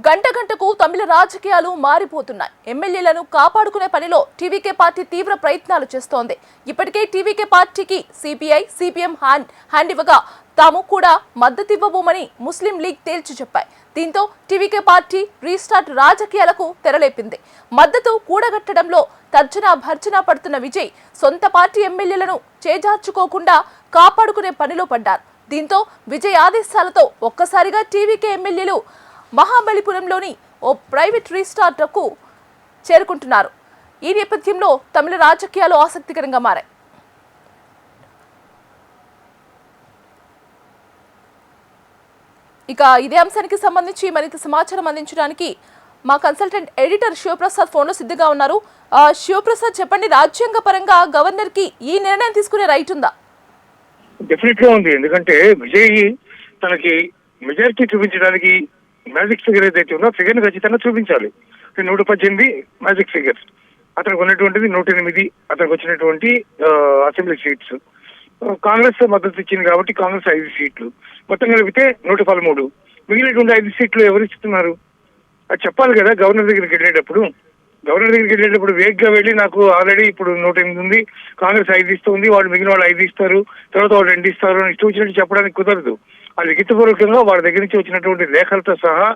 గంట గంటకు తమిళ రాజకీయాలు మారిపోతున్నాయి. ఎమ్మెల్యేలను కాపాడుకునే పనిలో టీవీకే పార్టీ తీవ్ర ప్రయత్నాలు చేస్తోంది. ఇప్పటికే టీవీకే పార్టీకి సిపిఐ, సిపిఎం హ్యాండ్ ఇవ్వగా తాము కూడా మద్దతివ్వబోమని ముస్లిం లీగ్ తేల్చి చెప్పాయి. దీంతో టీవీకే పార్టీ రీస్టార్ట్ రాజకీయాలకు తెరలేపింది. మద్దతు కూడగట్టడంలో తర్జనా భర్జనా పడుతున్న విజయ్ సొంత పార్టీ ఎమ్మెల్యేలను చేజార్చుకోకుండా కాపాడుకునే పనిలో పడ్డారు. దీంతో విజయ్ ఆదేశాలతో ఒక్కసారిగా టీవీకే ఎమ్మెల్యేలు మహాబలిపురంలోని ఓ ప్రైవేట్ రిసార్ట్కు చేరుకుంటున్నారు. ఈ నేపథ్యంలో తమిళ రాజకీయాలు ఆసక్తికరంగా మారాయి. ఇక ఇదే అంశానికి సంబంధించి మరింత సమాచారం అందించడానికి మా కన్సల్టెంట్ ఎడిటర్ శివప్రసాద్ ఫోన్లో సిద్ధంగా ఉన్నారు. శివప్రసాద్, చెప్పండి, రాజ్యాంగ పరంగా గవర్నర్ కి ఈ నిర్ణయం తీసుకునే రైట్ ఉందా? డెఫినెట్ గా ఉంది. ఎందుకంటే విజయ్ తనకి మెజారిటీ చూపించడానికి మ్యాజిక్ ఫిగర్ ఏదైతే ఉందో ఫిగర్ ని ఖచ్చితంగా చూపించాలి. 118 మ్యాజిక్ ఫిగర్, అతనికి ఉన్నటువంటిది 108 అతనికి వచ్చినటువంటి అసెంబ్లీ సీట్స్. కాంగ్రెస్ మద్దతు ఇచ్చింది కాబట్టి కాంగ్రెస్ 5 సీట్లు, మొత్తం కలిపితే 113. మిగిలినటువంటి 5 సీట్లు ఎవరు ఇస్తున్నారు అది చెప్పాలి కదా. గవర్నర్ దగ్గరికి వెళ్ళేటప్పుడు వేగ్గా వెళ్ళి నాకు ఆల్రెడీ ఇప్పుడు 108 ఉంది, కాంగ్రెస్ 5 ఇస్తుంది, వాళ్ళు మిగిలిన వాళ్ళు 5 ఇస్తారు, తర్వాత వాళ్ళు 2 ఇస్తారు అని ఇష్టం వచ్చినట్టు చెప్పడానికి కుదరదు. అది లిఖితపూర్వకంగా వాళ్ళ దగ్గర నుంచి వచ్చినటువంటి లేఖలతో సహా,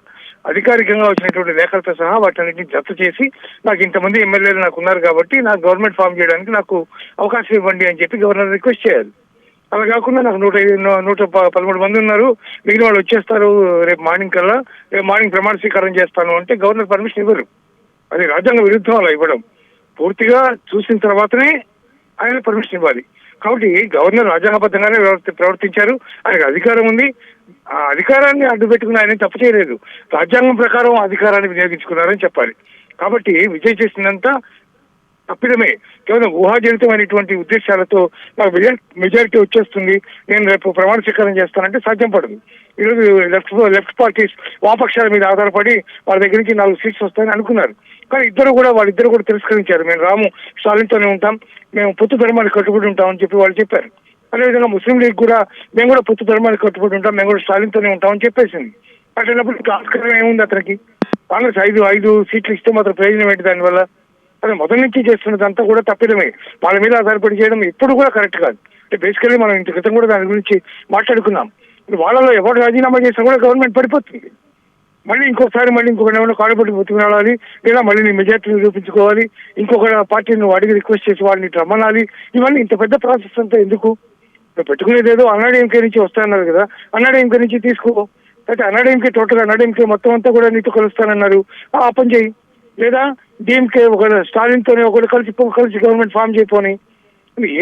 అధికారికంగా వచ్చినటువంటి లేఖలతో సహా వాటన్నిటిని జప్తు చేసి నాకు ఇంతమంది ఎమ్మెల్యేలు నాకు ఉన్నారు కాబట్టి నాకు గవర్నమెంట్ ఫామ్ చేయడానికి నాకు అవకాశం ఇవ్వండి అని చెప్పి గవర్నర్ రిక్వెస్ట్ చేయాలి. అలా కాకుండా నాకు 113 మంది ఉన్నారు, మిగిలిన వాళ్ళు వచ్చేస్తారు రేపు మార్నింగ్ కల్లా, రేపు మార్నింగ్ ప్రమాణ స్వీకారం చేస్తాను అంటే గవర్నర్ పర్మిషన్ ఇవ్వరు. అది రాజ్యాంగ విరుద్ధం అలా ఇవ్వడం. పూర్తిగా చూసిన తర్వాతనే ఆయన పర్మిషన్ ఇవ్వాలి. కాబట్టి గవర్నర్ రాజ్యాంగబద్ధంగానే ప్రవర్తించారు. ఆయనకు అధికారం ఉంది. ఆ అధికారాన్ని అడ్డుపెట్టుకుని ఆయన తప్పు చేయలేదు. రాజ్యాంగం ప్రకారం అధికారాన్ని వినియోగించుకున్నారని చెప్పాలి. కాబట్టి విజయ్ చేసినంత తప్పిదమే. కేవలం ఊహాజనితమైనటువంటి ఉద్దేశాలతో నాకు మెజారిటీ వచ్చేస్తుంది, నేను రేపు ప్రమాణ స్వీకారం చేస్తానంటే సాధ్యం పడదు. ఈరోజు లెఫ్ట్ పార్టీస్ వామపక్షాల మీద ఆధారపడి వాళ్ళ దగ్గర నుంచి 4 సీట్స్ వస్తాయని అనుకున్నారు. కానీ వాళ్ళిద్దరు కూడా తిరస్కరించారు. మేము రాము, స్టాలిన్తోనే ఉంటాం, మేము పొత్తు ధర్మానికి కట్టుబడి ఉంటామని చెప్పి వాళ్ళు చెప్పారు. అదేవిధంగా ముస్లిం లీగ్ కూడా మేము కూడా పొత్తు ధర్మానికి కట్టుబడి ఉంటాం, మేము కూడా స్టాలిన్తోనే ఉంటామని చెప్పేసింది. అట్లయినప్పుడు ఆస్కారం ఏముంది అతనికి? కాంగ్రెస్ 5 సీట్లు ఇస్తే మాత్రం ప్రయోజనం ఏంటి దానివల్ల? అదే మొదటి నుంచి చేస్తున్నదంతా కూడా తప్పిదమే. వాళ్ళ మీద ఆధారపడి చేయడం ఎప్పుడు కూడా కరెక్ట్ కాదు. అంటే బేసికల్లీ మనం ఇంత క్రితం కూడా దాని గురించి మాట్లాడుకున్నాం. వాళ్ళలో ఎవరు రాజీనామా చేసినా కూడా గవర్నమెంట్ పడిపోతుంది. మళ్ళీ ఇంకొకసారి ఏమైనా కాడపట్టి బతుకునాడాలి, లేదా మళ్ళీ నీ మెజార్టీని నిరూపించుకోవాలి, ఇంకొక పార్టీని నువ్వు అడిగి రిక్వెస్ట్ చేసి వాళ్ళని రమ్మనాలి. ఇవన్నీ ఇంత పెద్ద ప్రాసెస్ అంతా ఎందుకు? పెట్టుకునేది ఏదో అన్నాడీఎంకే నుంచి వస్తానన్నారు కదా, అన్నాడీఎంకే నుంచి తీసుకో. అయితే అన్నాడీఎంకే టోటల్ అన్నాడీఎంకే మొత్తం అంతా కూడా నీతో కలుస్తానన్నారు, ఆ పని చేయి. లేదా డిఎంకే ఒక స్టాలిన్తోనే ఒకటి కలిసి గవర్నమెంట్ ఫామ్ చేయపోని.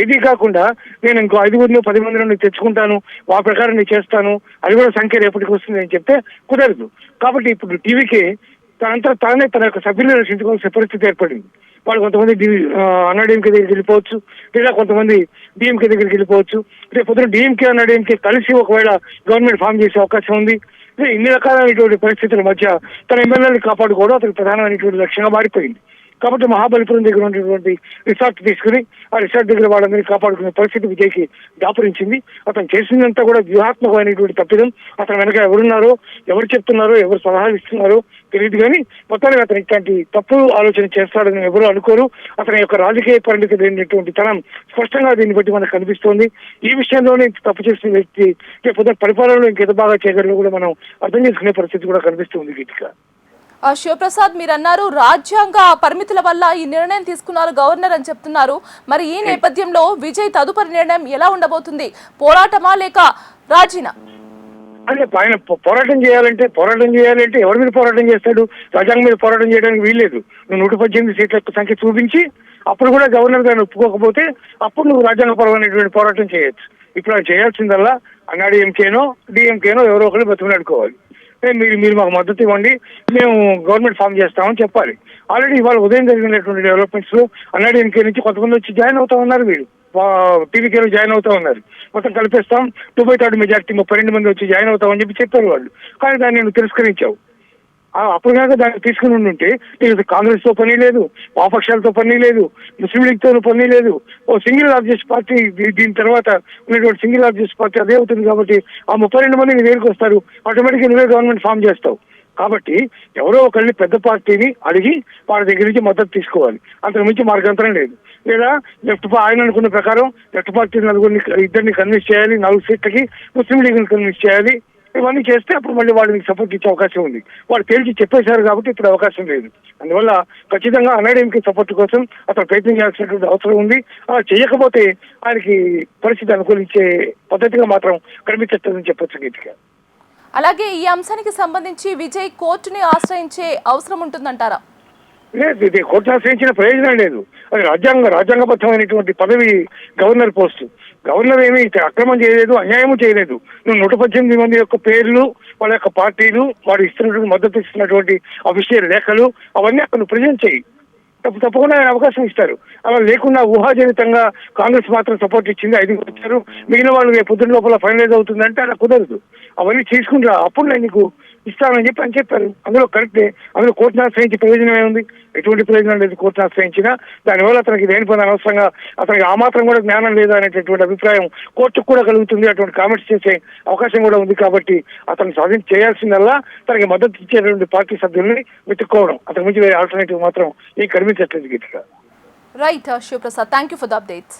ఏది కాకుండా నేను ఇంకో 5-10 మందిని తెచ్చుకుంటాను, ఆ ప్రకారం నేను చేస్తాను, అది కూడా సంఖ్య రేపటికి వస్తుంది అని చెప్తే కుదరదు. కాబట్టి ఇప్పుడు టీవీకి తానే తన యొక్క సభ్యులను రక్షించుకోవాల్సిన పరిస్థితి ఏర్పడింది. వాళ్ళు కొంతమంది అన్నాడీఎంకే దగ్గరికి వెళ్ళిపోవచ్చు, లేదా కొంతమంది డిఎంకే దగ్గరికి వెళ్ళిపోవచ్చు. రేపు పొద్దున డిఎంకే అన్నాడీఎంకే కలిసి ఒకవేళ గవర్నమెంట్ ఫామ్ చేసే అవకాశం ఉంది. ఇన్ని రకాలైనటువంటి పరిస్థితుల మధ్య తన ఎమ్మెల్యేని కాపాడుకోవడం అతనికి ప్రధానమైనటువంటి లక్ష్యంగా మారిపోయింది. కాబట్టి మహాబలిపురం దగ్గర ఉన్నటువంటి రిసార్ట్ తీసుకుని ఆ రిసార్ట్ దగ్గర వాళ్ళందరినీ కాపాడుకునే పరిస్థితి విజయ్కి దాపురించింది. అతను చేసిందంతా కూడా వ్యూహాత్మకమైనటువంటి తప్పిదం. అతను వెనక ఎవరున్నారో, ఎవరు చెప్తున్నారో, ఎవరు సలహాలు ఇస్తున్నారో తెలియదు. కానీ మొత్తానికి అతను ఇట్లాంటి తప్పు ఆలోచన చేస్తాడని ఎవరు అనుకోరు. అతని యొక్క రాజకీయ పరిణితి లేనటువంటి తనం స్పష్టంగా దీన్ని బట్టి మనకు కనిపిస్తోంది. ఈ విషయంలోనే తప్పు చేసిన వ్యక్తి లేకపోతే పరిపాలనలో ఇంకెంత బాగా చేయగలరో కూడా మనం అర్థం చేసుకునే పరిస్థితి కూడా కనిపిస్తుంది. గీతిక, శివప్రసాద్, మీరు అన్నారు రాజ్యాంగ పరిమితుల వల్ల ఈ నిర్ణయం తీసుకున్నారు గవర్నర్ అని చెప్తున్నారు. మరి ఈ నేపథ్యంలో విజయ్ తదుపరి నిర్ణయం ఎలా ఉండబోతుంది? పోరాటమా లేక రాజీనా? అంటే ఆయన పోరాటం చేయాలంటే ఎవరి మీద పోరాటం చేస్తాడు? రాజ్యాంగం మీద పోరాటం చేయడానికి వీల్లేదు. నువ్వు 118 సీట్ల సంఖ్య చూపించి అప్పుడు కూడా గవర్నర్ గారిని ఒప్పుకోకపోతే అప్పుడు నువ్వు రాజ్యాంగపరమైనటువంటి పోరాటం చేయొచ్చు. ఇప్పుడు ఆయన చేయాల్సిందల్లా అన్నాడీఎంకేనో డిఎంకేనో ఎవరో ఒకరు బతుకులాడుకోవాలి. మీరు మాకు మద్దతు ఇవ్వండి, మేము గవర్నమెంట్ ఫామ్ చేస్తామని చెప్పాలి. ఆల్రెడీ ఇవాళ ఉదయం జరిగినటువంటి డెవలప్మెంట్స్ లో అన్నాడీఎంకే నుంచి కొంతమంది వచ్చి జాయిన్ అవుతా ఉన్నారు, వీళ్ళు టీవీకేలో జాయిన్ అవుతా ఉన్నారు. మొత్తం కలిపేస్తాం 2/3 మెజార్టీ 32 మంది వచ్చి జాయిన్ అవుతామని చెప్పారు వాళ్ళు. కానీ దాన్ని నేను తిరస్కరించావు. అప్పుడు కనుక దాన్ని తీసుకుని ఉంటే నీకు కాంగ్రెస్ తో పని లేదు, వామపక్షాలతో పని లేదు, ముస్లిం లీగ్ తో పని లేదు. ఓ సింగిల్ లార్జెస్ట్ పార్టీ, దీని తర్వాత ఉన్నటువంటి సింగిల్ లార్జెస్ట్ పార్టీ అదే అవుతుంది. కాబట్టి ఆ 32 మంది నీ దగ్గరికి వస్తారు, ఆటోమేటిక్గా నువ్వే గవర్నమెంట్ ఫామ్ చేస్తావు. కాబట్టి ఎవరో ఒకరిని పెద్ద పార్టీని అడిగి వాళ్ళ దగ్గర నుంచి మద్దతు తీసుకోవాలి. అంతకు మించి మార్గాంతరం లేదు. లేదా ఆయన అనుకున్న ప్రకారం లెఫ్ట్ పార్టీ ఇద్దరిని కన్విన్స్ చేయాలి, 4 సీట్లకి ముస్లిం లీగ్ని కన్విన్స్ చేయాలి. ఇవన్నీ చేస్తే అప్పుడు మళ్ళీ వాళ్ళకి సపోర్ట్ ఇచ్చే అవకాశం ఉంది. వాళ్ళు తేల్చి చెప్పేశారు కాబట్టి ఇప్పుడు అవకాశం లేదు. అందువల్ల ఖచ్చితంగా అన్నాడీఎంకే సపోర్ట్ కోసం అతను ప్రయత్నం చేయాల్సినటువంటి అవసరం ఉంది. అలా చేయకపోతే ఆయనకి పరిస్థితి అనుకూలించే పద్ధతిగా మాత్రం కనిపించట్లేదని చెప్పొచ్చు గీతిక. అలాగే ఈ అంశానికి సంబంధించి విజయ్ కోర్టుని ఆశ్రయించే అవసరం ఉంటుందంటారా? లేదు, ఇది కోర్టును ఆశ్రయించిన ప్రయోజనం లేదు. అది రాజ్యాంగబద్ధమైనటువంటి పదవి గవర్నర్ పోస్టు. గవర్నర్ ఏమీ అక్రమం చేయలేదు, అన్యాయము చేయలేదు. నువ్వు 118 మంది యొక్క పేర్లు, వాళ్ళ యొక్క పార్టీలు, వాడు ఇస్తున్నటువంటి మద్దతు ఇస్తున్నటువంటి అఫీషియల్ లేఖలు అవన్నీ అక్కడ నువ్వు ప్రజెంట్ చేయి. తప్పకుండా ఆయన అవకాశం ఇస్తారు. అలా లేకుండా ఊహాజనితంగా కాంగ్రెస్ మాత్రం సపోర్ట్ ఇచ్చింది, 5 వచ్చారు, మిగిలిన వాళ్ళు పొద్దున్న లోపల ఫైనలైజ్ అవుతుందంటే అలా కుదరదు. అవన్నీ చేసుకుంటా అప్పుడు నేను నీకు ఇస్తానని చెప్పి అని చెప్పారు. అందులో కరెక్టే. అందులో కోర్టును ఆశ్రయించే ప్రయోజనం ఏముంది? ఎటువంటి ప్రయోజనం లేదు కోర్టును ఆశ్రయించినా. దానివల్ల అతనికి దేని పని అనవసరంగా అతనికి ఆ మాత్రం కూడా జ్ఞానం లేదా అనేటటువంటి అభిప్రాయం కోర్టుకు కూడా కలుగుతుంది. అటువంటి కామెంట్స్ చేసే అవకాశం కూడా ఉంది. కాబట్టి అతను చేయాల్సిందల్లా తనకి మద్దతు ఇచ్చేటువంటి పార్టీ సభ్యుల్ని వెతుక్కోవడం. అతని నుంచి వేరే ఆల్టర్నేటివ్ మాత్రం ఏం కనిపించట్లేదు Geethika. Right Shivaprasad, thank you for the updates.